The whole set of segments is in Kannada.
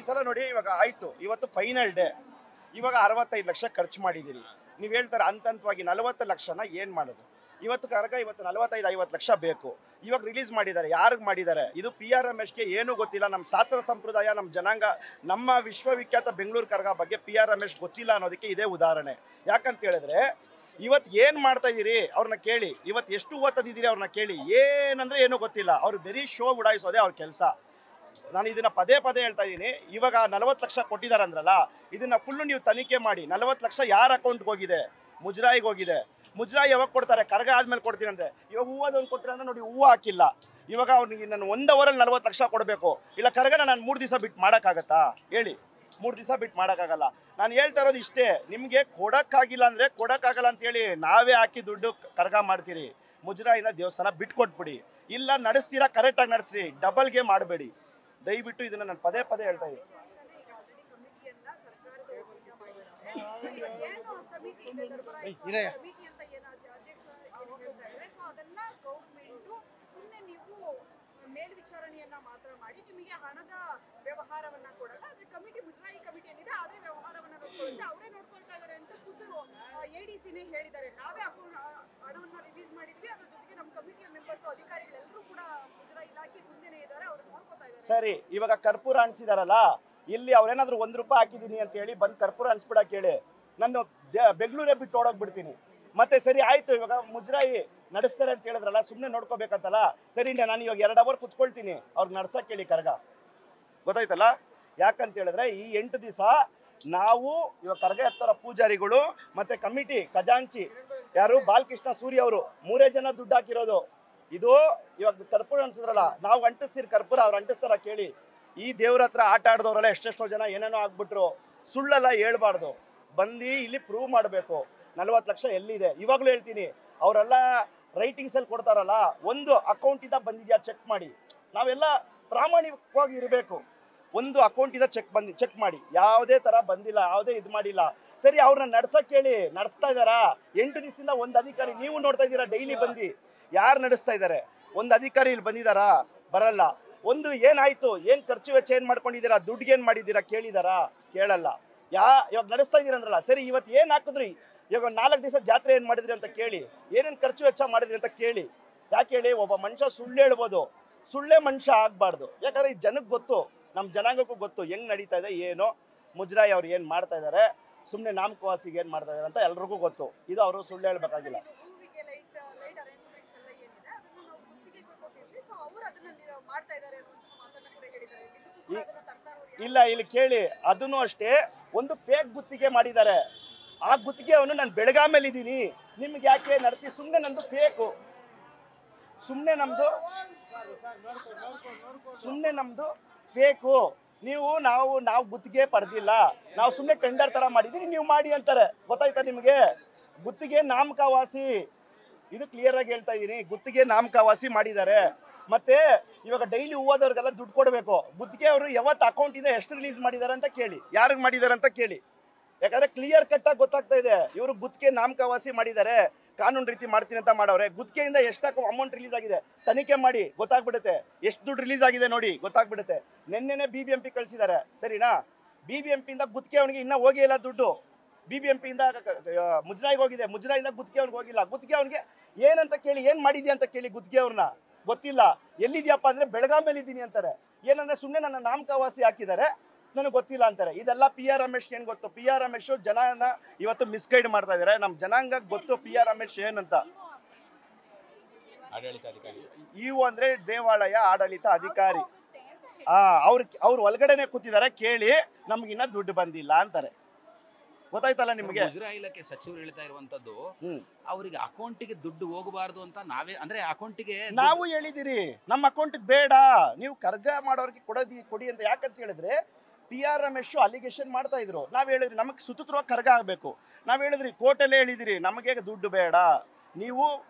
ಸಲ ನೋಡಿ ಇವಾಗ ಆಯ್ತು, ಇವತ್ತು ಫೈನಲ್ ಡೇ, ಇವಾಗ 65 ಲಕ್ಷ ಖರ್ಚು ಮಾಡಿದ್ದೀರಿ. ನೀವು ಹೇಳ್ತಾರೆ ಹಂತವಾಗಿ 40 ಲಕ್ಷನ ಏನು ಮಾಡೋದು? ಇವತ್ತು ಕರ್ಗ ಇವತ್ತು 45-50 ಲಕ್ಷ ಬೇಕು. ಇವಾಗ ರಿಲೀಸ್ ಮಾಡಿದ್ದಾರೆ, ಯಾರಿಗೆ ಮಾಡಿದ್ದಾರೆ? ಇದು PRMSಗೆ ಏನೂ ಗೊತ್ತಿಲ್ಲ. ನಮ್ಮ ಶಾಸ್ತ್ರ ಸಂಪ್ರದಾಯ, ನಮ್ಮ ಜನಾಂಗ, ನಮ್ಮ ವಿಶ್ವವಿಖ್ಯಾತ ಬೆಂಗಳೂರು ಕರ್ಗ ಬಗ್ಗೆ PRMS ಗೊತ್ತಿಲ್ಲ ಅನ್ನೋದಕ್ಕೆ ಇದೇ ಉದಾಹರಣೆ. ಯಾಕಂತ ಹೇಳಿದ್ರೆ ಇವತ್ತು ಏನು ಮಾಡ್ತಾ ಇದ್ದೀರಿ ಅವ್ರನ್ನ ಕೇಳಿ, ಇವತ್ತು ಎಷ್ಟು ಓದ್ತಿದ್ದೀರಿ ಅವ್ರನ್ನ ಕೇಳಿ, ಏನಂದ್ರೆ ಏನೂ ಗೊತ್ತಿಲ್ಲ. ಅವ್ರು ಬರೀ ಶೋ ಉಡಾಯಿಸೋದೇ ಅವ್ರ ಕೆಲಸ. ನಾನು ಇದನ್ನ ಪದೇ ಪದೇ ಹೇಳ್ತಾ ಇದ್ದೀನಿ. ಇವಾಗ 40 ಲಕ್ಷ ಕೊಟ್ಟಿದ್ದಾರೆ ಅಂದ್ರಲ್ಲ, ಇದನ್ನ ಫುಲ್ಲು ನೀವು ತನಿಖೆ ಮಾಡಿ. 40 ಲಕ್ಷ ಯಾರ ಅಕೌಂಟ್ಗೆ ಹೋಗಿದೆ? ಮುಜರಾಯಿಗೆ ಹೋಗಿದೆ. ಮುಜರಾಯಿ ಯಾವಾಗ ಕೊಡ್ತಾರೆ? ಕರ್ಗ ಆದ್ಮೇಲೆ ಕೊಡ್ತೀನಿ ಅಂದ್ರೆ. ಇವಾಗ ಹೂವದೊಂದು ಕೊಟ್ಟರೆ ಅಂದ್ರೆ ನೋಡಿ, ಹೂವು ಹಾಕಿಲ್ಲ. ಇವಾಗ ಅವ್ನಿಗೆ ನಾನು 1 ಅವರಲ್ಲಿ 40 ಲಕ್ಷ ಕೊಡಬೇಕು. ಇಲ್ಲ ಕರ್ಗನ ನಾನು 3 ದಿವಸ ಬಿಟ್ಟು ಮಾಡೋಕ್ಕಾಗತ್ತಾ ಹೇಳಿ? 3 ದಿವಸ ಬಿಟ್ಟು ಮಾಡೋಕ್ಕಾಗಲ್ಲ. ನಾನು ಹೇಳ್ತಾ ಇರೋದು ಇಷ್ಟೇ, ನಿಮಗೆ ಕೊಡೋಕ್ಕಾಗಿಲ್ಲ ಅಂದರೆ ಕೊಡೋಕ್ಕಾಗಲ್ಲ ಅಂತೇಳಿ ನಾವೇ ಹಾಕಿ ದುಡ್ಡು ಕರ್ಗ ಮಾಡ್ತೀರಿ. ಮುಜರಾಯಿನ ದೇವಸ್ಥಾನ ಬಿಟ್ಕೊಟ್ಬಿಡಿ. ಇಲ್ಲ ನಡೆಸ್ತೀರಾ ಕರೆಕ್ಟಾಗಿ ನಡೆಸ್ರಿ, ಡಬಲ್ಗೆ ಮಾಡಬೇಡಿ ದಯವಿಟ್ಟು. ಇದನ್ನು ನಾನು ಪದೇ ಪದೇ ಹೇಳ್ತಾ ಇದ್ದೀನಿ. ಮೇಲ್ವಿಚಾರಣೆಯನ್ನ ಮಾತ್ರ ಮಾಡಿ ನಿಮಗೆ ಹಣದ ವ್ಯವಹಾರವನ್ನ ಕೊಡಲ್ಲ. ಆದ್ರೆ ಕಮಿಟಿ, ಮುಜರಾಯಿ ಕಮಿಟಿ ಏನಿದೆ ಅದೇ ವ್ಯವಹಾರವನ್ನ ನೋಡ್ಕೊಳ್ಳುತ್ತೆ, ಅವರೇ ನೋಡ್ಕೊಳ್ತಾ ಇದ್ದಾರೆ ಅಂತ ಖುದ್ದು ADCನೇ ಹೇಳಿದ್ದಾರೆ. ನಾವೇ ಹಣವನ್ನ ರಿಲೀಸ್ ಮಾಡಿದ್ವಿ, ಅದ್ರ ಜೊತೆಗೆ ನಮ್ಮ ಕಮಿಟಿಯ ಮೆಂಬರ್ಸ್, ಅಧಿಕಾರಿಗಳೆಲ್ಲರೂ ಕೂಡ ಮುಜರಾಯಿ ಇಲಾಖೆ ಮುಂದೆನೇ ಇದ್ದಾರೆ, ಅವ್ರು ನೋಡ್ಕೊತಾ ಇದ್ದಾರೆ. ಸರಿ, ಇವಾಗ ಕರ್ಪೂರ ಅನ್ಸಿದಾರಲ್ಲ, ಇಲ್ಲಿ ಅವ್ರೇನಾದ್ರೂ 1 ರೂಪಾಯಿ ಹಾಕಿದೀನಿ ಅಂತ ಹೇಳಿ ಬಂದು ಕರ್ಪೂರ ಅನ್ಸ್ಬಿಡಕ್ಕೆ ಹೇಳಿ, ನಾನು ಬೆಂಗಳೂರೇ ಬಿಟ್ಟು ಓಡೋಗ್ಬಿಡ್ತೀನಿ. ಮತ್ತೆ ಸರಿ ಆಯ್ತು, ಇವಾಗ ಮುಜರಾಯಿ ನಡೆಸ್ತಾರೆ ಅಂತ ಹೇಳಿದ್ರಲ್ಲ, ಸುಮ್ಮನೆ ನೋಡ್ಕೋಬೇಕಂತಲ್ಲ. ಸರಿ, ನಾನು ಇವಾಗ 2 ಅವರ್ ಕುತ್ಕೊಳ್ತೀನಿ, ಅವ್ರಿಗೆ ನಡ್ಸಕ್ಕೆ ಹೇಳಿ ಕರ್ಗ. ಗೊತ್ತಾಯ್ತಲ್ಲ? ಯಾಕಂತ ಹೇಳಿದ್ರೆ ಈ 8 ದಿವಸ ನಾವು ಇವಾಗ ಕರ್ಗ ಎತ್ತರ ಪೂಜಾರಿಗಳು ಮತ್ತೆ ಕಮಿಟಿ ಖಜಾಂಚಿ ಯಾರು ಬಾಲಕೃಷ್ಣ ಸೂರ್ಯ ಅವರು 3 ಜನ ದುಡ್ಡು ಹಾಕಿರೋದು. ಇದು ಇವಾಗ ಕರ್ಪೂರ ಅನ್ಸಿದ್ರಲ್ಲ, ನಾವು ಅಂಟಿಸ್ತೀರಿ ಕರ್ಪೂರ, ಅವ್ರು ಅಂಟಿಸ್ತಾರ ಕೇಳಿ. ಈ ದೇವ್ರ ಹತ್ರ ಆಟ ಆಡಿದವರೆಲ್ಲ ಎಷ್ಟೆಷ್ಟೋ ಜನ ಏನೇನೋ ಆಗ್ಬಿಟ್ರು. ಸುಳ್ಳೆಲ್ಲ ಹೇಳ್ಬಾರ್ದು, ಬಂದು ಇಲ್ಲಿ ಪ್ರೂವ್ ಮಾಡಬೇಕು 40 ಲಕ್ಷ ಎಲ್ಲಿದೆ. ಇವಾಗಲೂ ಹೇಳ್ತೀನಿ, ಅವರೆಲ್ಲ ರೈಟಿಂಗ್ಸಲ್ಲಿ ಕೊಡ್ತಾರಲ್ಲ, ಒಂದು ಅಕೌಂಟಿಂದ ಬಂದಿದ್ಯಾ ಚೆಕ್ ಮಾಡಿ. ನಾವೆಲ್ಲ ಪ್ರಾಮಾಣಿಕವಾಗಿ ಇರಬೇಕು. ಒಂದು ಅಕೌಂಟಿಂದ ಚೆಕ್ ಮಾಡಿ, ಯಾವುದೇ ಥರ ಬಂದಿಲ್ಲ, ಯಾವುದೇ ಇದು ಮಾಡಿಲ್ಲ. ಸರಿ, ಅವ್ರನ್ನ ನಡ್ಸಕ್ಕೆ ಹೇಳಿ, ನಡೆಸ್ತಾ ಇದ್ದಾರಾ? 8 ದಿವಸದಿಂದ ಒಂದು ಅಧಿಕಾರಿ, ನೀವು ನೋಡ್ತಾ ಇದ್ದೀರಾ ಡೈಲಿ ಬಂದು ಯಾರು ನಡೆಸ್ತಾ ಇದ್ದಾರೆ? ಒಂದು ಅಧಿಕಾರಿ ಇಲ್ಲಿ ಬಂದಿದ್ದಾರಾ? ಬರಲ್ಲ. ಒಂದು ಏನಾಯ್ತು, ಏನು ಖರ್ಚು ವೆಚ್ಚ ಏನು ಮಾಡ್ಕೊಂಡಿದ್ದೀರಾ, ದುಡ್ಡಿಗೆ ಏನು ಮಾಡಿದ್ದೀರಾ ಕೇಳಿದಾರಾ? ಕೇಳಲ್ಲ. ಇವಾಗ ನಡೆಸ್ತಾ ಇದ್ದೀರ ಅಂದ್ರಲ್ಲ, ಸರಿ ಇವತ್ತು ಏನು ಹಾಕಿದ್ರಿ? ಇವಾಗ 4 ದಿವಸ ಜಾತ್ರೆ ಏನು ಮಾಡಿದ್ರಿ ಅಂತ ಕೇಳಿ, ಏನೇನು ಖರ್ಚು ವೆಚ್ಚ ಮಾಡಿದ್ರಿ ಅಂತ ಕೇಳಿ. ಯಾಕೆ ಹೇಳಿ? ಒಬ್ಬ ಮನುಷ್ಯ ಸುಳ್ಳು ಹೇಳ್ಬೋದು, ಸುಳ್ಳೇ ಮನುಷ್ಯ ಆಗಬಾರ್ದು. ಯಾಕಂದ್ರೆ ಈ ಜನಕ್ಕೆ ಗೊತ್ತು, ನಮ್ಮ ಜನಾಂಗಕ್ಕೂ ಗೊತ್ತು ಹೆಂಗ್ ನಡೀತಾ ಇದೆ, ಏನು ಮುಜರಾಯಿ ಅವ್ರು ಏನು ಮಾಡ್ತಾ ಇದ್ದಾರೆ, ಸುಮ್ಮನೆ ನಾಮಕವಾಸಿಗೆ ಏನು ಮಾಡ್ತಾ ಇದ್ದಾರೆ ಅಂತ ಎಲ್ರಿಗೂ ಗೊತ್ತು. ಇದು ಅವರು ಸುಳ್ಳು ಹೇಳ್ಬೇಕಾಗಿಲ್ಲ. ಇಲ್ಲ, ಇಲ್ಲಿ ಕೇಳಿ, ಅದನ್ನು ಅಷ್ಟೇ ಒಂದು ಫೇಕ್ ಗುತ್ತಿಗೆ ಮಾಡಿದ್ದಾರೆ. ಆ ಗುತ್ತಿಗೆ ಅವನು ನಾನು ಬೆಳಗಾಮೇಲೆ ಇದ್ದೀನಿ, ನಿಮ್ಗೆ ಯಾಕೆ ನಡೆಸಿ? ಸುಮ್ಮನೆ ನಂದು ಫೇಕು, ಸುಮ್ಮನೆ ನಮ್ದು ಫೇಕು. ನಾವು ಗುತ್ತಿಗೆ ಪಡೆದಿಲ್ಲ, ನಾವು ಸುಮ್ಮನೆ ಟೆಂಡರ್ ತರ ಮಾಡಿದೀನಿ, ನೀವು ಮಾಡಿ ಅಂತಾರೆ. ಗೊತ್ತಾಯ್ತಾ ನಿಮಗೆ? ಗುತ್ತಿಗೆ ನಾಮಕವಾಸಿ, ಇದು ಕ್ಲಿಯರ್ ಆಗಿ ಹೇಳ್ತಾ ಇದೀನಿ. ಗುತ್ತಿಗೆ ನಾಮಕವಾಸಿ ಮಾಡಿದ್ದಾರೆ. ಮತ್ತೆ ಇವಾಗ ಡೈಲಿ ಹೂವದವ್ರಿಗೆಲ್ಲ ದುಡ್ಡು ಕೊಡಬೇಕು. ಗುತ್ತಿಗೆ ಅವರು ಯಾವತ್ತು ಅಕೌಂಟಿಂದ ಎಷ್ಟು ರಿಲೀಸ್ ಮಾಡಿದ್ದಾರೆ ಅಂತ ಕೇಳಿ, ಯಾರಿಗೆ ಮಾಡಿದ್ದಾರೆ ಅಂತ ಕೇಳಿ. ಯಾಕಂದ್ರೆ ಕ್ಲಿಯರ್ ಕಟ್ ಆಗಿ ಗೊತ್ತಾಗ್ತಾ ಇದೆ, ಇವರು ಗುತ್ತಿಗೆ ನಾಮಕವಾಸಿ ಮಾಡಿದ್ದಾರೆ, ಕಾನೂನು ರೀತಿ ಮಾಡ್ತೀನಿ ಅಂತ ಮಾಡವ್ರೆ. ಗುತ್ತಿಗೆಯಿಂದ ಎಷ್ಟು ಅಮೌಂಟ್ ರಿಲೀಸ್ ಆಗಿದೆ ತನಿಖೆ ಮಾಡಿ, ಗೊತ್ತಾಗ್ಬಿಡುತ್ತೆ. ಎಷ್ಟು ದುಡ್ಡು ರಿಲೀಸ್ ಆಗಿದೆ ನೋಡಿ, ಗೊತ್ತಾಗ್ಬಿಡುತ್ತೆ. ನಿನ್ನೆನೆ BBMP ಕಳಿಸಿದ್ದಾರೆ, ಸರಿನಾ? BBMPಯಿಂದ ಗುತ್ತಿಗೆ ಅವನಿಗೆ ಇನ್ನೂ ಹೋಗೇ ಇಲ್ಲ ದುಡ್ಡು. BBMPಯಿಂದ ಮುಜರಾಯಿಗೆ ಹೋಗಿದೆ, ಮುಜರಾಯಿಂದ ಗುತ್ತಿಗೆ ಅವ್ನಿಗೆ ಹೋಗಿಲ್ಲ. ಗುತ್ತಿಗೆ ಅವನಿಗೆ ಏನಂತ ಕೇಳಿ, ಏನು ಮಾಡಿದ್ಯಾ ಅಂತ ಕೇಳಿ, ಗುತ್ತಿಗೆ ಅವ್ರನ್ನ ಗೊತ್ತಿಲ್ಲ. ಎಲ್ಲಿದ್ಯಪ್ಪ ಅಂದ್ರೆ ಬೆಳಗಾಮೇಲೆ ಇದ್ದೀನಿ ಅಂತಾರೆ. ಏನಂದ್ರೆ ಸುಮ್ಮನೆ ನನ್ನ ನಾಮಕವಾಸಿ ಹಾಕಿದ್ದಾರೆ, ನನಗೆ ಗೊತ್ತಿಲ್ಲ ಅಂತಾರೆ. ಇದೆಲ್ಲ PRMS ಏನು ಗೊತ್ತು? PRMS ಜನನ ಇವತ್ತು ಮಿಸ್ಗೈಡ್ ಮಾಡ್ತಾ ಇದ್ದಾರೆ. ನಮ್ಮ ಜನಾಂಗಕ್ಕೆ ಗೊತ್ತು PRMS ಏನಂತ. ಇವು ಅಂದ್ರೆ ದೇವಾಲಯ ಆಡಳಿತ ಅಧಿಕಾರಿ. ಅವ್ರು ಒಳಗಡೆನೆ ಕೂತಿದ್ದಾರೆ, ಕೇಳಿ ನಮ್ಗಿನ್ನ ದುಡ್ಡು ಬಂದಿಲ್ಲ ಅಂತಾರೆ. ಗೊತ್ತಾಯ್ತಲ್ಲ ನಿಮಗೆ? ಮುಜರಾಯಿ ಇಲಾಖೆ ಸಚಿವರು ಹೇಳ್ತಾ ಇರುವಂತದ್ದು, ಅವರಿಗೆ ಅಕೌಂಟಿಗೆ ದುಡ್ಡು ಹೋಗಬಾರ್ದು ಅಂತ ನಾವೇ, ಅಂದ್ರೆ ಅಕೌಂಟಿಗೆ ನಾವು ಹೇಳಿದಿರಿ, ನಮ್ಮ ಅಕೌಂಟಿಗೆ ಬೇಡ, ನೀವು ಕರ್ಗ ಮಾಡೋರಿಗೆ ಕೊಡಿ ಅಂತ. ಯಾಕಂತ ಹೇಳಿದ್ರೆ PRMS ಅಲಿಗೇಷನ್ ಮಾಡ್ತಾ ಇದ್ರು. ನಾವ್ ಹೇಳಿದ್ರಿ ನಮಗೆ ಸುತುತ್ರವಾಗಿ ಕರ್ಗ ಆಗ್ಬೇಕು. ನಾವ್ ಹೇಳಿದ್ರಿ, ಕೋರ್ಟಲ್ಲೇ ಹೇಳಿದಿರಿ, ನಮಗೆ ದುಡ್ಡು ಬೇಡ, ನೀವು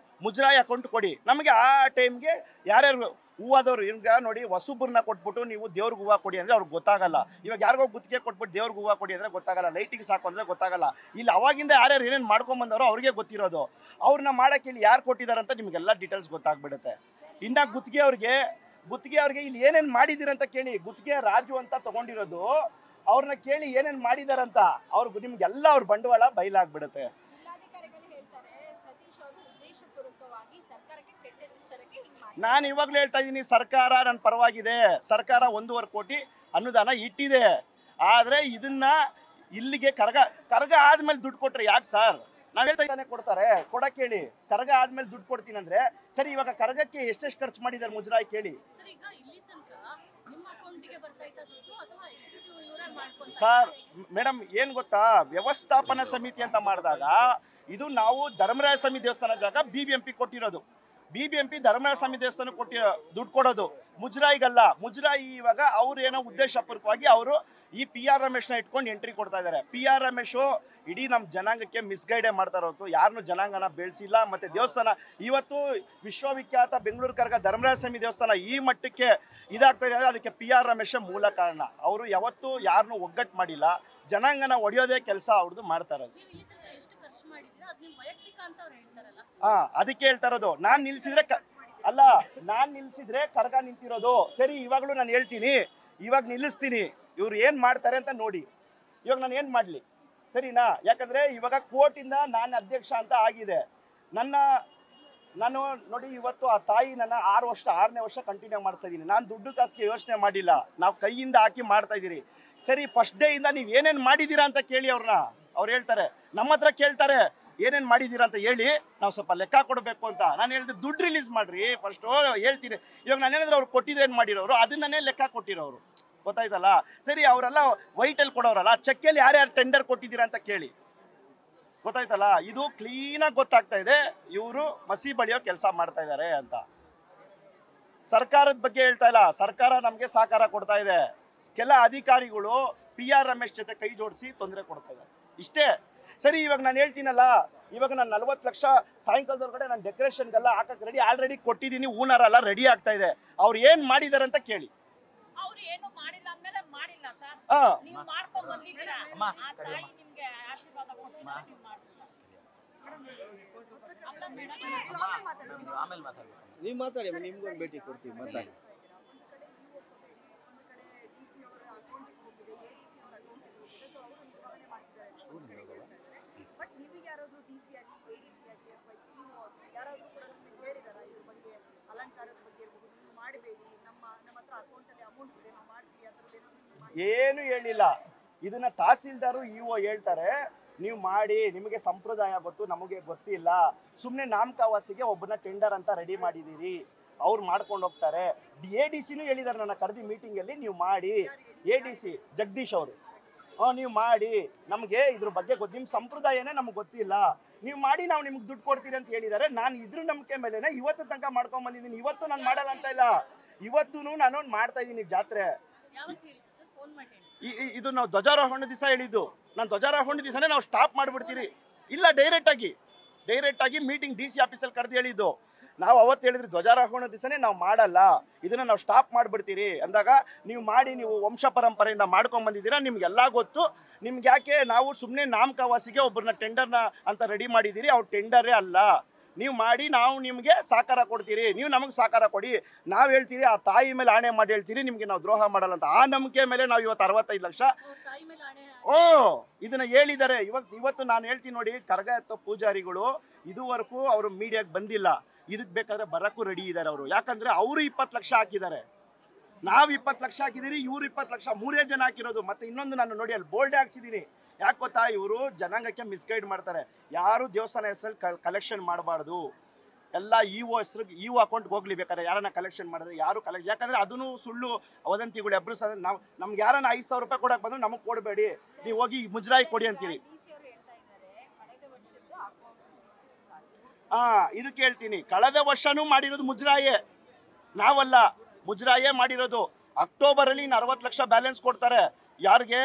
ಮುಜರಾಯಿ ಅಕೌಂಟ್ ಕೊಡಿ. ನಮಗೆ ಆ ಟೈಮ್ಗೆ ಯಾರ್ಯಾರು ಹೂವಾದವ್ರು, ಈಗ ನೋಡಿ ಹೊಸಬ್ರನ್ನ ಕೊಟ್ಬಿಟ್ಟು ನೀವು ದೇವ್ರಿಗೆ ಹೂವು ಕೊಡಿ ಅಂದ್ರೆ ಅವ್ರಿಗೆ ಗೊತ್ತಾಗಲ್ಲ. ಇವಾಗ ಯಾರಿಗೋ ಗುತ್ತಿಗೆ ಕೊಟ್ಬಿಟ್ಟು ದೇವ್ರಿಗೆ ಹೂವು ಕೊಡಿ ಅಂದ್ರೆ ಗೊತ್ತಾಗಲ್ಲ, ಲೈಟಿಂಗ್ ಸಾಕು ಅಂದ್ರೆ ಗೊತ್ತಾಗಲ್ಲ. ಇಲ್ಲಿ ಅವಾಗಿಂದ ಯಾರ್ಯಾರು ಏನೇನು ಮಾಡ್ಕೊಂಬಂದವರು ಅವ್ರಿಗೆ ಗೊತ್ತಿರೋದು. ಅವ್ರನ್ನ ಮಾಡಕ್ಕೆ ಇಲ್ಲಿ ಯಾರು ಕೊಟ್ಟಿದ್ದಾರೆ ಅಂತ ನಿಮಗೆಲ್ಲ ಡೀಟೇಲ್ಸ್ ಗೊತ್ತಾಗ್ಬಿಡುತ್ತೆ. ಇನ್ನ ಗುತ್ತಿಗೆ ಅವ್ರಿಗೆ ಗುತ್ತಿಗೆ ಅವ್ರಿಗೆ ಇಲ್ಲಿ ಏನೇನ್ ಮಾಡಿದಿರಂತ ಕೇಳಿ. ಗುತ್ತಿಗೆ ರಾಜು ಅಂತ ತಗೊಂಡಿರೋದು, ಅವ್ರನ್ನ ಕೇಳಿ ಏನೇನ್ ಮಾಡಿದಾರಂತ. ಅವ್ರಿಗೆ ನಿಮ್ಗೆಲ್ಲ ಅವ್ರ ಬಂಡವಾಳ ಬಯಲಾಗ್ಬಿಡುತ್ತೆ. ನಾನು ಇವಾಗ್ಲೂ ಹೇಳ್ತಾ ಇದ್ದೀನಿ, ಸರ್ಕಾರ ನನ್ನ ಪರವಾಗಿದೆ. ಸರ್ಕಾರ 1.5 ಕೋಟಿ ಅನುದಾನ ಇಟ್ಟಿದೆ. ಆದ್ರೆ ಇದನ್ನ ಇಲ್ಲಿಗೆ ಕರಗ ಆದ್ಮೇಲೆ ದುಡ್ಡು ಕೊಟ್ರೆ ಯಾಕೆ ಸರ್? ನಾವ್ ಹೇಳ್ತಾ ಇದ್ದಾನೆ ಕೊಡ್ತಾರೆ, ಕೊಡಕ್ ಹೇಳಿ. ಕರಗ ಆದ್ಮೇಲೆ ದುಡ್ಡು ಕೊಡ್ತೀನಿ ಅಂದ್ರೆ ಸರಿ, ಇವಾಗ ಕರಗಕ್ಕೆ ಎಷ್ಟೆಷ್ಟು ಖರ್ಚು ಮಾಡಿದಾರೆ ಮುಜರಾಯಿ ಕೇಳಿ ಸರ್. ಮೇಡಮ್ ಏನ್ ಗೊತ್ತಾ, ವ್ಯವಸ್ಥಾಪನಾ ಸಮಿತಿ ಅಂತ ಮಾಡಿದಾಗ ಇದು ನಾವು ಧರ್ಮರಾಯ ಸ್ವಾಮಿ ದೇವಸ್ಥಾನ ಜಾಗ BBMP ಕೊಟ್ಟಿರೋದು. BBMP ಧರ್ಮರಾಯ ಸ್ವಾಮಿ ದೇವಸ್ಥಾನ ದುಡ್ಡು ಕೊಡೋದು, ಮುಜರಾಯಿಗಲ್ಲ. ಮುಜರಾಯಿ ಇವಾಗ ಅವ್ರು ಏನೋ ಉದ್ದೇಶಪೂರ್ವಕವಾಗಿ ಅವರು ಈ PR ರಮೇಶ್ನ ಇಟ್ಕೊಂಡು ಎಂಟ್ರಿ ಕೊಡ್ತಾ ಇದ್ದಾರೆ. PR ರಮೇಶ್ ಇಡೀ ನಮ್ಮ ಜನಾಂಗಕ್ಕೆ ಮಿಸ್ಗೈಡೇ ಮಾಡ್ತಾ ಇರೋದು. ಯಾರನ್ನೂ ಜನಾಂಗನ ಬೆಳೆಸಿಲ್ಲ. ಮತ್ತೆ ದೇವಸ್ಥಾನ ಇವತ್ತು ವಿಶ್ವವಿಖ್ಯಾತ ಬೆಂಗಳೂರು ಕರಗ ಧರ್ಮರಾಯ ಸ್ವಾಮಿ ದೇವಸ್ಥಾನ ಈ ಮಟ್ಟಕ್ಕೆ ಇದಾಗ್ತಾ ಇದೆ, ಅದಕ್ಕೆ PR ರಮೇಶ್ ಮೂಲ ಕಾರಣ. ಅವರು ಯಾವತ್ತೂ ಯಾರನ್ನೂ ಒಗ್ಗಟ್ಟು ಮಾಡಿಲ್ಲ, ಜನಾಂಗನ ಒಡೆಯೋದೇ ಕೆಲಸ ಅವ್ರದ್ದು ಮಾಡ್ತಾ ಇರೋದು. ಅದಕ್ಕೆ ಹೇಳ್ತಾ ಇರೋದು, ನಾನ್ ನಿಲ್ಸಿದ್ರೆ ಕರಗ ನಿಂತಿರೋದು. ಸರಿ, ಇವಾಗ್ಲೂ ನಾನು ಹೇಳ್ತೀನಿ, ಇವಾಗ ನಿಲ್ಲಿಸ್ತೀನಿ. ಇವ್ರು ಏನ್ ಮಾಡ್ತಾರೆ ಅಂತ ನೋಡಿ. ಇವಾಗ ನಾನು ಏನ್ ಮಾಡ್ಲಿ ಸರಿನಾ? ಯಾಕಂದ್ರೆ ಇವಾಗ ಕೋರ್ಟಿಂದ ನಾನು ಅಧ್ಯಕ್ಷ ಅಂತ ಆಗಿದೆ. ನಾನು ನೋಡಿ, ಇವತ್ತು ಆ ತಾಯಿ ನನ್ನ 6ನೇ ವರ್ಷ ಕಂಟಿನ್ಯೂ ಮಾಡ್ತಾ ಇದ್ದೀನಿ. ನಾನು ದುಡ್ಡು ಕಾಸಿಗೆ ಯೋಚನೆ ಮಾಡಿಲ್ಲ, ನಾವು ಕೈಯಿಂದ ಹಾಕಿ ಮಾಡ್ತಾ ಇದ್ದೀರಿ. ಸರಿ, ಫಸ್ಟ್ ಡೇ ಇಂದ ನೀವು ಏನೇನ್ ಮಾಡಿದೀರಾ ಅಂತ ಕೇಳಿ ಅವ್ರನ್ನ. ಅವ್ರು ಹೇಳ್ತಾರೆ, ನಮ್ಮ ಹತ್ರ ಕೇಳ್ತಾರೆ ಏನೇನ್ ಮಾಡಿದೀರಾ ಅಂತ ಹೇಳಿ, ನಾವು ಸ್ವಲ್ಪ ಲೆಕ್ಕ ಕೊಡಬೇಕು ಅಂತ. ನಾನು ಹೇಳಿದ್ರೆ ದುಡ್ಡು ರಿಲೀಸ್ ಮಾಡ್ರಿ ಫಸ್ಟ್ ಹೇಳ್ತೀನಿ. ಇವಾಗ ನಾನು ಹೇಳಿದ್ರೆ ಅವ್ರು ಕೊಟ್ಟಿದ್ದು ಏನ್ ಮಾಡಿರೋರು ಅದನ್ನೇ ಲೆಕ್ಕ ಕೊಟ್ಟಿರೋರು, ಗೊತ್ತಾಯ್ತಲ್ಲ? ಸರಿ, ಅವರೆಲ್ಲ ವೈಟಲ್ಲಿ ಕೊಡೋರಲ್ಲ, ಚೆಕ್ಕಲ್ಲಿ ಯಾರ್ಯಾರು ಟೆಂಡರ್ ಕೊಟ್ಟಿದ್ದೀರಾ ಅಂತ ಕೇಳಿ, ಗೊತ್ತಾಯ್ತಲ್ಲ? ಇದು ಕ್ಲೀನಾಗಿ ಗೊತ್ತಾಗ್ತಾ ಇದೆ ಇವರು ಮಸಿ ಬಳಿಯೋ ಕೆಲಸ ಮಾಡ್ತಾ ಇದ್ದಾರೆ ಅಂತ. ಸರ್ಕಾರದ ಬಗ್ಗೆ ಹೇಳ್ತಾ ಇಲ್ಲ, ಸರ್ಕಾರ ನಮ್ಗೆ ಸಹಕಾರ ಕೊಡ್ತಾ ಇದೆ. ಕೆಲ ಅಧಿಕಾರಿಗಳು PR ರಮೇಶ್ ಜೊತೆ ಕೈ ಜೋಡಿಸಿ ತೊಂದರೆ ಕೊಡ್ತಾ ಇದ್ದಾರೆ, ಇಷ್ಟೇ. ಸರಿ, ಇವಾಗ ನಾನು ಹೇಳ್ತೀನಲ್ಲ, ಇವಾಗ ನಾನು 40 ಲಕ್ಷ ಸಾಯಂಕಾಲದೊಳಗಡೆ ನಾನು ಡೆಕೋರೇಷನ್ಗೆಲ್ಲ ಹಾಕಕ್ಕೆ ರೆಡಿ ಆಲ್ರೆಡಿ ಕೊಟ್ಟಿದ್ದೀನಿ. ಹೂನಾರ ಎಲ್ಲ ರೆಡಿ ಆಗ್ತಾ ಇದೆ. ಅವ್ರು ಏನ್ ಮಾಡಿದಾರೆ ಅಂತ ಕೇಳಿ. ನೀವು ಮಾತಾಡಿ, ನಿಮ್ಗೊಂದು ಭೇಟಿ ಕೊಡ್ತೀವಿ, ಮಾತಾಡಿ. ಏನು ಹೇಳಿಲ್ಲ. ಇದನ್ನ ತಹಸೀಲ್ದಾರು EO ಹೇಳ್ತಾರೆ, ನೀವು ಮಾಡಿ, ನಿಮಗೆ ಸಂಪ್ರದಾಯ ಗೊತ್ತು, ನಮಗೆ ಗೊತ್ತಿಲ್ಲ. ಸುಮ್ಮನೆ ನಾಮಕಾವಾಸಿಗೆ ಒಬ್ಬನ ಟೆಂಡರ್ ಅಂತ ರೆಡಿ ಮಾಡಿದೀರಿ, ಅವ್ರು ಮಾಡ್ಕೊಂಡು ಹೋಗ್ತಾರೆ. ADCನೂ ಹೇಳಿದ್ದಾರೆ ನನ್ನ ಕರೆದಿ ಮೀಟಿಂಗಲ್ಲಿ, ನೀವು ಮಾಡಿ. ADC ಜಗದೀಶ್ ಅವರು, ನೀವು ಮಾಡಿ, ನಮಗೆ ಇದ್ರ ಬಗ್ಗೆ ಗೊತ್ತು, ನಿಮ್ಮ ಸಂಪ್ರದಾಯನೇ ನಮ್ಗೆ ಗೊತ್ತಿಲ್ಲ, ನೀವು ಮಾಡಿ, ನಾವು ನಿಮ್ಗೆ ದುಡ್ಡು ಕೊಡ್ತೀರಿ ಅಂತ ಹೇಳಿದ್ದಾರೆ. ನಾನು ಇದ್ರ ನಂಬಿಕೆ ಮೇಲೆನೆ ಇವತ್ತು ತನಕ ಮಾಡ್ಕೊಂಡ್ ಬಂದಿದ್ದೀನಿ. ಇವತ್ತು ನಾನು ಮಾಡಲ್ಲ ಅಂತ ಇಲ್ಲ, ಇವತ್ತು ನಾನು ಮಾಡ್ತಾ ಇದ್ದೀನಿ ಜಾತ್ರೆ. ಇದು ನಾವು ಧ್ವಜಾರೋಹಣ ದಿವಸ ಹೇಳಿದ್ದು. ನಾನು ಧ್ವಜಾರೋಹಣ ದಿವಸನೇ ನಾವು ಸ್ಟಾಪ್ ಮಾಡಿಬಿಡ್ತೀರಿ. ಇಲ್ಲ, ಡೈರೆಕ್ಟ್ ಆಗಿ ಮೀಟಿಂಗ್ DC ಆಫೀಸಲ್ಲಿ ಕರೆದು ಹೇಳಿದ್ದು. ನಾವು ಅವತ್ತು ಹೇಳಿದ್ರಿ ಧ್ವಜಾರೋಹಣ ದಿವಸನೇ ನಾವು ಮಾಡಲ್ಲ, ಇದನ್ನ ನಾವು ಸ್ಟಾಪ್ ಮಾಡಿಬಿಡ್ತೀರಿ ಅಂದಾಗ, ನೀವು ಮಾಡಿ, ನೀವು ವಂಶ ಪರಂಪರೆಯಿಂದ ಮಾಡ್ಕೊಂಡ್ ಬಂದಿದ್ದೀರಾ, ನಿಮ್ಗೆಲ್ಲ ಗೊತ್ತು. ನಿಮ್ಗೆ ಯಾಕೆ ನಾವು ಸುಮ್ಮನೆ ನಾಮಕಾವಾಸಿಗೆ ಒಬ್ಬರನ್ನ ಟೆಂಡರ್ನ ಅಂತ ರೆಡಿ ಮಾಡಿದ್ದೀರಿ, ಅವ್ರು ಟೆಂಡರೇ ಅಲ್ಲ. ನೀವು ಮಾಡಿ, ನಾವು ನಿಮಗೆ ಸಹಕಾರ ಕೊಡ್ತೀರಿ, ನೀವು ನಮಗೆ ಸಹಕಾರ ಕೊಡಿ. ನಾವು ಹೇಳ್ತೀರಿ, ಆ ತಾಯಿ ಮೇಲೆ ಆಣೆ ಮಾಡಿ ಹೇಳ್ತೀರಿ, ನಿಮಗೆ ನಾವು ದ್ರೋಹ ಮಾಡಲ್ಲ ಅಂತ. ಆ ನಂಬಿಕೆ ಮೇಲೆ ನಾವು ಇವತ್ತು 65 ಲಕ್ಷ ಇದನ್ನ ಹೇಳಿದ್ದಾರೆ. ಇವತ್ತು ನಾನು ಹೇಳ್ತೀನಿ ನೋಡಿ, ಕರಗ ಎತ್ತೋ ಪೂಜಾರಿಗಳು ಇದುವರೆಗೂ ಅವರು ಮೀಡಿಯಾಗೆ ಬಂದಿಲ್ಲ. ಇದಕ್ಕೆ ಬೇಕಾದ್ರೆ ಬರಕ್ಕೂ ರೆಡಿ ಇದ್ದಾರೆ ಅವರು. ಯಾಕಂದ್ರೆ ಅವರು 20 ಲಕ್ಷ ಹಾಕಿದ್ದಾರೆ, ನಾವು 20 ಲಕ್ಷ ಹಾಕಿದಿರಿ, ಇವ್ರು 20 ಲಕ್ಷ, 3 ಜನ ಹಾಕಿರೋದು. ಮತ್ತೆ ಇನ್ನೊಂದು ನಾನು ನೋಡಿ ಅಲ್ಲಿ ಬೋಲ್ಡೇ ಹಾಕ್ಸಿದ್ದೀನಿ. ಯಾಕೆ ಗೊತ್ತಾ, ಇವರು ಜನಾಂಗಕ್ಕೆ ಮಿಸ್ಗೈಡ್ ಮಾಡ್ತಾರೆ. ಯಾರು ದೇವಸ್ಥಾನ ಹೆಸರಲ್ಲಿ ಕಲೆಕ್ಷನ್ ಮಾಡಬಾರ್ದು, ಎಲ್ಲ EO ಹೆಸರು EO ಅಕೌಂಟ್ಗೆ ಹೋಗ್ಲಿ. ಬೇಕಾದ್ರೆ ಯಾರನ್ನ ಕಲೆಕ್ಷನ್ ಮಾಡಿದ್ರೆ ಯಾರು ಯಾಕಂದ್ರೆ ಅದನ್ನು ಸುಳ್ಳು ವದಂತಿಗಳು ಎಬ್ರಿಸ. ನಮ್ಗೆ ಯಾರನ್ನ 5,000 ರೂಪಾಯಿ ಕೊಡಕ್ಕೆ ಬಂದ್ರೆ ನಮಗೆ ಕೊಡಬೇಡಿ, ನೀವು ಹೋಗಿ ಮುಜರಾಯಿ ಕೊಡಿ ಅಂತೀರಿ. ಇದಕ್ಕೆ ಹೇಳ್ತೀನಿ, ಕಳೆದ ವರ್ಷನೂ ಮಾಡಿರೋದು ಮುಜರಾಯೇ, ನಾವಲ್ಲ, ಮುಜರಾಯೇ ಮಾಡಿರೋದು. ಅಕ್ಟೋಬರ್ ಅಲ್ಲಿ 40 ಲಕ್ಷ ಬ್ಯಾಲೆನ್ಸ್ ಕೊಡ್ತಾರೆ. ಯಾರಿಗೆ?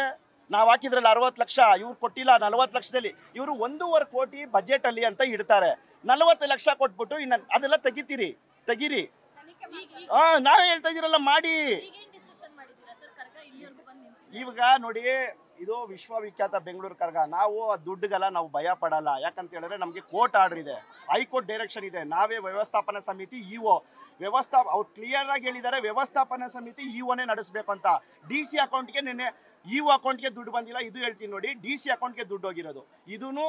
ನಾವು ಹಾಕಿದ್ರಲ್ಲ 60 ಲಕ್ಷ, ಇವ್ರು ಕೊಟ್ಟಿಲ್ಲ. 40 ಲಕ್ಷದಲ್ಲಿ ಇವರು 1.5 ಕೋಟಿ ಬಜೆಟ್ ಅಲ್ಲಿ ಅಂತ ಇಡ್ತಾರೆ. 40 ಲಕ್ಷ ಕೊಟ್ಬಿಟ್ಟು ಇನ್ನ ಅದೆಲ್ಲ ತೆಗಿರಿ. ನಾವೇ ಹೇಳ್ತಾ ಇದೀರಲ್ಲ, ಮಾಡಿ. ಇವಾಗ ನೋಡಿ, ಇದು ವಿಶ್ವವಿಖ್ಯಾತ ಬೆಂಗಳೂರು ಕರಗ. ನಾವು ದುಡ್ಡುಗೆಲ್ಲ ನಾವು ಭಯ ಪಡಲ್ಲ. ಯಾಕಂತ ಹೇಳಿದ್ರೆ ನಮಗೆ ಕೋರ್ಟ್ ಆರ್ಡರ್ ಇದೆ, ಹೈಕೋರ್ಟ್ ಡೈರೆಕ್ಷನ್ ಇದೆ. ನಾವೇ ವ್ಯವಸ್ಥಾಪನಾ ಸಮಿತಿ ಇಒ ಅವ್ರು ಕ್ಲಿಯರ್ ಆಗಿ ಹೇಳಿದ್ದಾರೆ, ವ್ಯವಸ್ಥಾಪನಾ ಸಮಿತಿ ಇಒನೇ ನಡೆಸಬೇಕು ಅಂತ. DC ಅಕೌಂಟ್ಗೆ ನಿನ್ನೆ ಇಒ ಅಕೌಂಟ್ಗೆ ದುಡ್ಡು ಬಂದಿಲ್ಲ, ಇದು ಹೇಳ್ತೀನಿ ನೋಡಿ. DC ಅಕೌಂಟ್ಗೆ ದುಡ್ಡು ಹೋಗಿರೋದು, ಇದೂ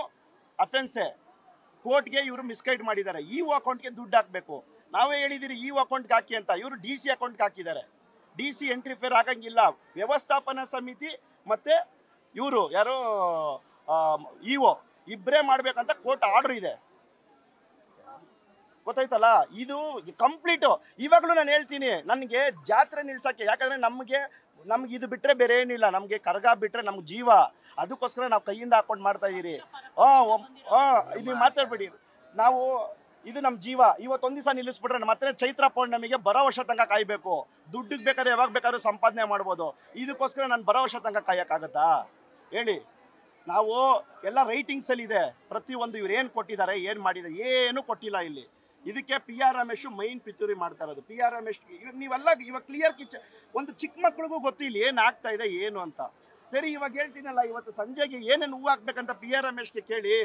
ಅಫೆನ್ಸೇ. ಕೋರ್ಟ್ಗೆ ಇವರು ಮಿಸ್ಗೈಡ್ ಮಾಡಿದ್ದಾರೆ. ಇಒ ಅಕೌಂಟ್ಗೆ ದುಡ್ಡು ಹಾಕಬೇಕು. ನಾವೇ ಹೇಳಿದಿರಿ ಇಒ ಅಕೌಂಟ್ಗೆ ಹಾಕಿ ಅಂತ, ಇವರು DC ಅಕೌಂಟ್ಗೆ ಹಾಕಿದ್ದಾರೆ. DC ಎಂಟ್ರಿಫೇರ್ ಆಗಂಗಿಲ್ಲ. ವ್ಯವಸ್ಥಾಪನಾ ಸಮಿತಿ ಮತ್ತೆ ಇವರು ಯಾರು ಇಒ ಇಬ್ಬರೇ ಮಾಡ್ಬೇಕಂತ ಕೋರ್ಟ್ ಆರ್ಡರ್ ಇದೆ, ಗೊತ್ತಾಯ್ತಲ್ಲ. ಇದು ಕಂಪ್ಲೀಟು. ಇವಾಗಲೂ ನಾನು ಹೇಳ್ತೀನಿ, ನನಗೆ ಜಾತ್ರೆ ನಿಲ್ಸಕ್ಕೆ, ಯಾಕಂದ್ರೆ ನಮ್ಗೆ ಇದು ಬಿಟ್ರೆ ಬೇರೆ ಏನಿಲ್ಲ. ನಮ್ಗೆ ಕರಗ ಬಿಟ್ರೆ ನಮ್ಗೆ ಜೀವ. ಅದಕ್ಕೋಸ್ಕರ ನಾವು ಕೈಯಿಂದ ಹಾಕೊಂಡು ಮಾಡ್ತಾ ಇದೀರಿ. ನೀವು ಮಾತಾಡ್ಬೇಡಿ. ನಾವು ಇದು ನಮ್ಮ ಜೀವ. ಇವತ್ತೊಂದು ದಿವಸ ನಿಲ್ಲಿಸ್ಬಿಟ್ರೆ ಮತ್ತೆ ಚೈತ್ರ ಪೌರ್ಣಮಿಗೆ ಬರೋ ವರ್ಷ ತನಕ ಕಾಯ್ಬೇಕು. ದುಡ್ಡಿಗೆ ಬೇಕಾದ್ರೆ ಯಾವಾಗ ಬೇಕಾದ್ರೂ ಸಂಪಾದನೆ ಮಾಡ್ಬೋದು. ಇದಕ್ಕೋಸ್ಕರ ನಾನು ಬರೋ ವರ್ಷ ತನಕ ಕಾಯಕ್ಕಾಗತ್ತಾ ಹೇಳಿ? ನಾವು ಎಲ್ಲ ರೈಟಿಂಗ್ಸಲ್ಲಿ ಇದೆ ಪ್ರತಿಯೊಂದು. ಇವ್ರು ಏನು ಕೊಟ್ಟಿದ್ದಾರೆ, ಏನು ಮಾಡಿದ್ದಾರೆ, ಏನು ಕೊಟ್ಟಿಲ್ಲ ಇಲ್ಲಿ. ಇದಕ್ಕೆ PR ರಮೇಶ್ ಮೈನ್ ಪಿತೂರಿ ಮಾಡ್ತಾ ಇರೋದು. PR ರಮೇಶ್ ನೀವೆಲ್ಲ ಇವಾಗ ಕ್ಲಿಯರ್ ಒಂದು ಚಿಕ್ಕ ಮಕ್ಳಿಗೂ ಗೊತ್ತು ಇಲ್ಲಿ ಏನು ಆಗ್ತಾ ಇದೆ ಏನು ಅಂತ. ಸರಿ, ಇವಾಗ ಹೇಳ್ತೀನಲ್ಲ, ಇವತ್ತು ಸಂಜೆಗೆ ಏನೇನು ಹೂ ಹಾಕ್ಬೇಕಂತ PR ರಮೇಶ್ಗೆ ಕೇಳಿ.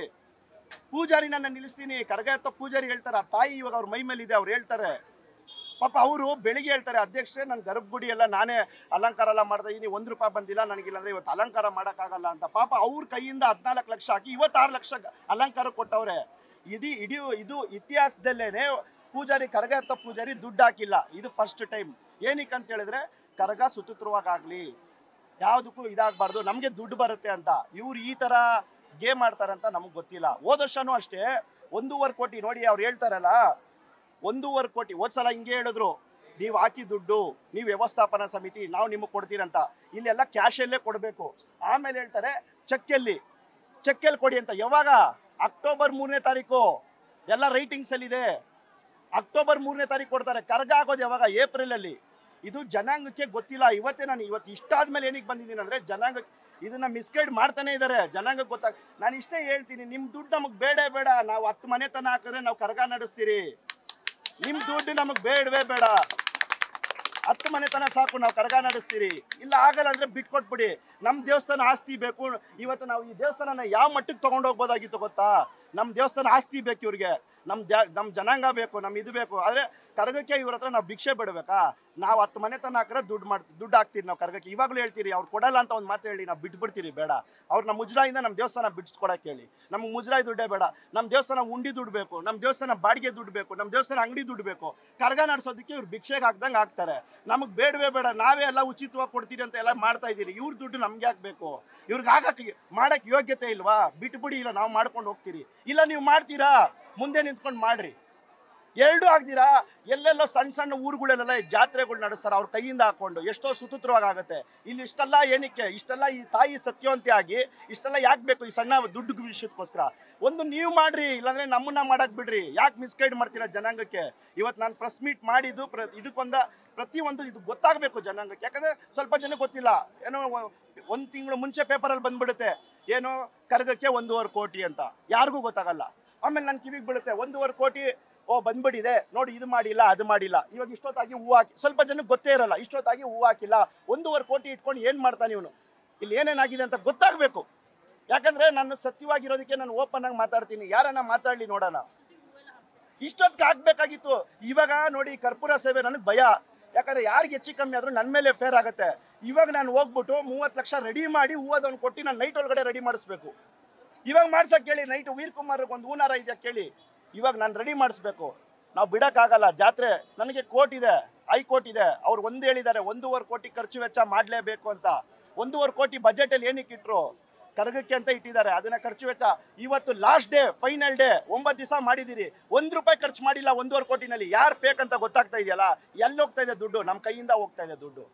ಪೂಜಾರಿ ನನ್ನ ನಿಲ್ಲಿಸ್ತೀನಿ, ಕರಗ ಎತ್ತೋ ಪೂಜಾರಿ ಹೇಳ್ತಾರೆ. ಆ ತಾಯಿ ಇವಾಗ ಅವ್ರ ಮೈ ಮೇಲೆ ಇದೆ, ಅವ್ರು ಹೇಳ್ತಾರೆ. ಪಾಪ ಅವರು ಬೆಳಿಗ್ಗೆ ಹೇಳ್ತಾರೆ, ಅಧ್ಯಕ್ಷರೇ ನನ್ನ ಗರ್ಭಗುಡಿ ಎಲ್ಲ ನಾನೇ ಅಲಂಕಾರ ಎಲ್ಲ ಮಾಡ್ತಾ ಇದ್ದೀನಿ, ₹1 ಬಂದಿಲ್ಲ ನನಗಿಲ್ಲ ಅಂದ್ರೆ ಇವತ್ತು ಅಲಂಕಾರ ಮಾಡೋಕ್ಕಾಗಲ್ಲ ಅಂತ. ಪಾಪ ಅವ್ರ ಕೈಯಿಂದ 14 ಲಕ್ಷ ಹಾಕಿ ಇವತ್ತು 6 ಲಕ್ಷ ಅಲಂಕಾರ ಕೊಟ್ಟವ್ರೆ. ಇದು ಇತಿಹಾಸದಲ್ಲೇನೆ ಪೂಜಾರಿ, ಕರಗ ಎತ್ತೋ ಪೂಜಾರಿ ದುಡ್ಡು ಹಾಕಿಲ್ಲ. ಇದು ಫಸ್ಟ್ ಟೈಮ್. ಏನಕ್ಕೆ ಅಂತ ಹೇಳಿದ್ರೆ ಕರಗ ಸುತುತ್ರವಾಗಲಿ, ಯಾವುದಕ್ಕೂ ಇದಾಗಬಾರ್ದು, ನಮಗೆ ದುಡ್ಡು ಬರುತ್ತೆ ಅಂತ. ಇವ್ರು ಈ ಥರ ಗೇಮ್ ಆಡ್ತಾರಂತ ನಮಗೆ ಗೊತ್ತಿಲ್ಲ. ಹೋದ ವರ್ಷನೂ ಅಷ್ಟೇ 1.5 ಕೋಟಿ ನೋಡಿ, ಅವ್ರು ಹೇಳ್ತಾರಲ್ಲ 1.5 ಕೋಟಿ. ಹೋದ್ಸಲ ಹಿಂಗೆ ಹೇಳಿದ್ರು, ನೀವು ಹಾಕಿ ದುಡ್ಡು, ನೀವು ವ್ಯವಸ್ಥಾಪನಾ ಸಮಿತಿ, ನಾವು ನಿಮಗೆ ಕೊಡ್ತೀರಂತ. ಇಲ್ಲೆಲ್ಲ ಕ್ಯಾಶಲ್ಲೇ ಕೊಡಬೇಕು. ಆಮೇಲೆ ಹೇಳ್ತಾರೆ ಚೆಕ್ಕಲ್ಲಿ ಕೊಡಿ ಅಂತ. ಯಾವಾಗ? ಅಕ್ಟೋಬರ್ 3ನೇ ತಾರೀಕು. ಎಲ್ಲ ರೈಟಿಂಗ್ಸಲ್ಲಿದೆ. ಅಕ್ಟೋಬರ್ 3ನೇ ತಾರೀಕು ಕೊಡ್ತಾರೆ. ಕರಗ ಆಗೋದು ಯಾವಾಗ? ಏಪ್ರಿಲಲ್ಲಿ. ಇದು ಜನಾಂಗಕ್ಕೆ ಗೊತ್ತಿಲ್ಲ. ಇವತ್ತು ಇಷ್ಟಾದ್ಮೇಲೆ ಏನಕ್ಕೆ ಬಂದಿದ್ದೀನಿ ಅಂದರೆ, ಜನಾಂಗ ಇದನ್ನ ಮಿಸ್ಗೈಡ್ ಮಾಡ್ತಾನೆ ಇದ್ದಾರೆ. ಜನಾಂಗಕ್ಕೆ ನಾನು ಇಷ್ಟೇ ಹೇಳ್ತೀನಿ, ನಿಮ್ಮ ದುಡ್ಡು ನಮಗೆ ಬೇಡ. ನಾವು 10 ಮನೆ ತನ ಹಾಕಿದ್ರೆ ನಾವು ಕರಗ ನಡೆಸ್ತೀರಿ. ನಿಮ್ಮ ದುಡ್ಡು ನಮಗೆ ಬೇಡವೇ ಬೇಡ. 10 ಮನೆ ತನ ಸಾಕು, ನಾವು ಕರಗ ನಡೆಸ್ತೀರಿ. ಇಲ್ಲ ಆಗಲ್ಲ ಅಂದ್ರೆ ಬಿಟ್ಕೊಟ್ಬಿಡಿ. ನಮ್ಮ ದೇವಸ್ಥಾನ ಆಸ್ತಿ ಬೇಕು. ಇವತ್ತು ನಾವು ಈ ದೇವಸ್ಥಾನ ಯಾವ ಮಟ್ಟಕ್ಕೆ ತೊಗೊಂಡೋಗ್ಬೋದಾಗಿತ್ತು ಗೊತ್ತಾ? ನಮ್ಮ ದೇವಸ್ಥಾನ ಆಸ್ತಿ ಬೇಕು ಇವ್ರಿಗೆ, ನಮ್ಮ ಜನಾಂಗ ಬೇಕು, ಇದು ಬೇಕು. ಆದರೆ ಕರಗಕ್ಕೆ ಇವ್ರ ಹತ್ರ ನಾವು ಭಿಕ್ಷೆ ಬಿಡಬೇಕಾ? ನಾವು 10 ಮನೆ ತನ ಹಾಕಿದ್ರೆ ದುಡ್ಡು ಹಾಕ್ತೀರಿ ನಾವು ಕರಗಕ್ಕೆ. ಇವಾಗಲೂ ಹೇಳ್ತೀರಿ, ಅವ್ರು ಕೊಡಲ್ಲ ಅಂತ ಒಂದು ಮಾತು ಹೇಳಿ ನಾವು ಬಿಟ್ಬಿಡ್ತೀರಿ. ಬೇಡ, ಅವ್ರು ನಮ್ಮ ಮುಜರಾಯಿಂದ ನಮ್ಮ ದೇವಸ್ಥಾನ ಬಿಡಿಸ್ಕೊಡಕ್ಕೆ ಹೇಳಿ. ನಮ್ಗೆ ಮುಜರಾಯಿ ದುಡ್ಡೇ ಬೇಡ. ನಮ್ಮ ದೇವಸ್ಥಾನ ಉಂಡಿ ದುಡ್ಡು ಬೇಕು, ನಮ್ಮ ದೇವಸ್ಥಾನ ಬಾಡಿಗೆ ದುಡ್ಡು ಬೇಕು, ನಮ್ಮ ದೇವಸ್ಥಾನ ಅಂಗಡಿ ದುಡ್ಡು ಬೇಕು. ಕರಗ ನಡೆಸೋದಕ್ಕೆ ಇವ್ರು ಭಿಕ್ಷೆಗೆ ಹಾಕ್ದಂಗೆ ಹಾಕ್ತಾರೆ. ನಮಗೆ ಬೇಡವೇ ಬೇಡ. ನಾವೇ ಎಲ್ಲ ಉಚಿತವಾಗಿ ಕೊಡ್ತೀರಿ ಅಂತ ಎಲ್ಲ ಮಾಡ್ತಾ ಇದ್ದೀರಿ. ಇವ್ರ ದುಡ್ಡು ನಮ್ಗೆ ಹಾಕ್ಬೇಕು? ಇವ್ರಿಗೆ ಮಾಡಕ್ಕೆ ಯೋಗ್ಯತೆ ಇಲ್ವಾ? ಬಿಟ್ಬಿಡಿ. ಇಲ್ಲ ನಾವು ಮಾಡ್ಕೊಂಡು ಹೋಗ್ತೀರಿ. ಇಲ್ಲ ನೀವು ಮಾಡ್ತೀರಾ, ಮುಂದೆ ನಿಂತ್ಕೊಂಡು ಮಾಡ್ರಿ. ಎರಡೂ ಆಗ್ದಿರಾ ಎಲ್ಲೆಲ್ಲೋ ಸಣ್ಣ ಊರುಗಳಲ್ಲೆಲ್ಲ ಜಾತ್ರೆಗಳು ನಡೆಸ್ತಾರೆ ಅವ್ರ ಕೈಯಿಂದ ಹಾಕೊಂಡು. ಎಷ್ಟೋ ಸುತುತ್ರವಾಗುತ್ತೆ. ಇಲ್ಲಿ ಇಷ್ಟೆಲ್ಲ ಏನಕ್ಕೆ? ಇಷ್ಟೆಲ್ಲ ಈ ತಾಯಿ ಸತ್ಯವಂತೆ ಆಗಿ ಇಷ್ಟೆಲ್ಲ ಯಾಕೆ ಬೇಕು? ಈ ಸಣ್ಣ ದುಡ್ಡು ವಿಷಯಕ್ಕೋಸ್ಕರ ಒಂದು ನೀವು ಮಾಡ್ರಿ, ಇಲ್ಲಾಂದ್ರೆ ನಮ್ಮನ್ನ ಮಾಡಕ್ ಬಿಡ್ರಿ. ಯಾಕೆ ಮಿಸ್ಗೈಡ್ ಮಾಡ್ತೀರಾ ಜನಾಂಗಕ್ಕೆ? ಇವತ್ತು ನಾನು ಪ್ರೆಸ್ ಮೀಟ್ ಮಾಡಿದ್ದು ಪ್ರತಿಯೊಂದು ಇದು ಗೊತ್ತಾಗಬೇಕು ಜನಾಂಗಕ್ಕೆ. ಯಾಕಂದ್ರೆ ಸ್ವಲ್ಪ ಜನ ಗೊತ್ತಿಲ್ಲ. ಏನೋ 1 ತಿಂಗಳು ಮುಂಚೆ ಪೇಪರಲ್ಲಿ ಬಂದ್ಬಿಡುತ್ತೆ, ಏನೋ ಕರಗಕ್ಕೆ 1.5 ಕೋಟಿ ಅಂತ. ಯಾರಿಗೂ ಗೊತ್ತಾಗಲ್ಲ. ಆಮೇಲೆ ನನ್ನ ಕಿವಿಗೆ ಬೀಳುತ್ತೆ 1.5 ಕೋಟಿ ಬಂದ್ಬಿಟ್ಟಿದೆ ನೋಡಿ, ಇದು ಮಾಡಿಲ್ಲ ಅದು ಮಾಡಿಲ್ಲ. ಇವಾಗ ಇಷ್ಟೊತ್ತಾಗಿ ಹೂ ಹಾಕಿ, ಸ್ವಲ್ಪ ಜನಕ್ಕೆ ಗೊತ್ತೇ ಇರಲ್ಲ, ಇಷ್ಟೊತ್ತಾಗಿ ಹೂ ಹಾಕಿಲ್ಲ. 1.5 ಕೋಟಿ ಇಟ್ಕೊಂಡು ಏನು ಮಾಡ್ತಾನೆ ಇವನು? ಇಲ್ಲಿ ಏನೇನಾಗಿದೆ ಅಂತ ಗೊತ್ತಾಗಬೇಕು. ಯಾಕಂದ್ರೆ ನಾನು ಸತ್ಯವಾಗಿರೋದಕ್ಕೆ ನಾನು ಓಪನ್ ಆಗಿ ಮಾತಾಡ್ತೀನಿ. ಯಾರನ್ನ ಮಾತಾಡ್ಲಿ ನೋಡೋಣ. ಇಷ್ಟೊತ್ತಿಗೆ ಆಗ್ಬೇಕಾಗಿತ್ತು. ಇವಾಗ ನೋಡಿ, ಕರ್ಪೂರ ಸೇವೆ ನನಗೆ ಭಯ. ಯಾಕಂದ್ರೆ ಯಾರಿಗೆ ಹೆಚ್ಚು ಕಮ್ಮಿ ಆದ್ರೂ ನನ್ನ ಮೇಲೆ ಫೇರ್ ಆಗುತ್ತೆ. ಇವಾಗ ನಾನು ಹೋಗ್ಬಿಟ್ಟು 30 ಲಕ್ಷ ರೆಡಿ ಮಾಡಿ ಹೂವದವ್ನು ಕೊಟ್ಟು ನಾನು ನೈಟ್ ಒಳಗಡೆ ರೆಡಿ ಮಾಡಿಸ್ಬೇಕು. ಇವಾಗ ಮಾಡ್ಸಕ್ ಕೇಳಿ, ನೈಟ್ ವೀರ್ ಕುಮಾರ್ ಒಂದು ಹೂನಾರ ಇದೆಯಾ ಕೇಳಿ. ಇವಾಗ ನಾನು ರೆಡಿ ಮಾಡಿಸ್ಬೇಕು. ನಾವು ಬಿಡೋಕ್ಕಾಗಲ್ಲ. ಜಾತ್ರೆ ನನಗೆ ಕೋರ್ಟ್ ಇದೆ, ಹೈಕೋರ್ಟ್ ಇದೆ. ಅವ್ರು ಒಂದು ಹೇಳಿದ್ದಾರೆ 1.5 ಕೋಟಿ ಖರ್ಚು ವೆಚ್ಚ ಮಾಡಲೇಬೇಕು ಅಂತ. 1.5 ಕೋಟಿ ಬಜೆಟಲ್ಲಿ ಏನಕ್ಕೆ ಇಟ್ಟರು? ಕರಗಕ್ಕೆ ಅಂತ ಇಟ್ಟಿದ್ದಾರೆ. ಅದನ್ನ ಖರ್ಚು ವೆಚ್ಚ ಇವತ್ತು ಲಾಸ್ಟ್ ಡೇ, ಫೈನಲ್ ಡೇ, 9 ದಿವಸ ಮಾಡಿದ್ದೀರಿ. ₹1 ಖರ್ಚು ಮಾಡಿಲ್ಲ 1.5 ಕೋಟಿನಲ್ಲಿ. ಯಾರು ಫೇಕ್ ಅಂತ ಗೊತ್ತಾಗ್ತಾ ಇದೆಯಲ್ಲ. ಎಲ್ಲಿ ಹೋಗ್ತಾ ಇದೆ ದುಡ್ಡು? ನಮ್ಮ ಕೈಯಿಂದ ಹೋಗ್ತಾ ಇದೆ ದುಡ್ಡು.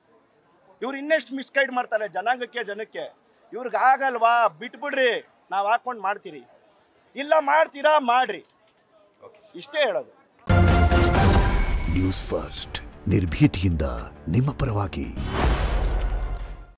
ಇವ್ರು ಇನ್ನೆಷ್ಟು ಮಿಸ್ಗೈಡ್ ಮಾಡ್ತಾರೆ ಜನಕ್ಕೆ. ಇವ್ರಿಗೆ ಆಗಲ್ವಾ? ಬಿಟ್ಬಿಡ್ರಿ, ನಾವು ಹಾಕೊಂಡು ಮಾಡ್ತೀರಿ. ಇಲ್ಲ ಮಾಡ್ತೀರಾ ಮಾಡ್ರಿ, ಇಷ್ಟೇ ಹೇಳೋದು. ನ್ಯೂಸ್ ಫಸ್ಟ್, ನಿರ್ಭೀತಿಯಿಂದ ನಿಮ್ಮ ಪರವಾಗಿ.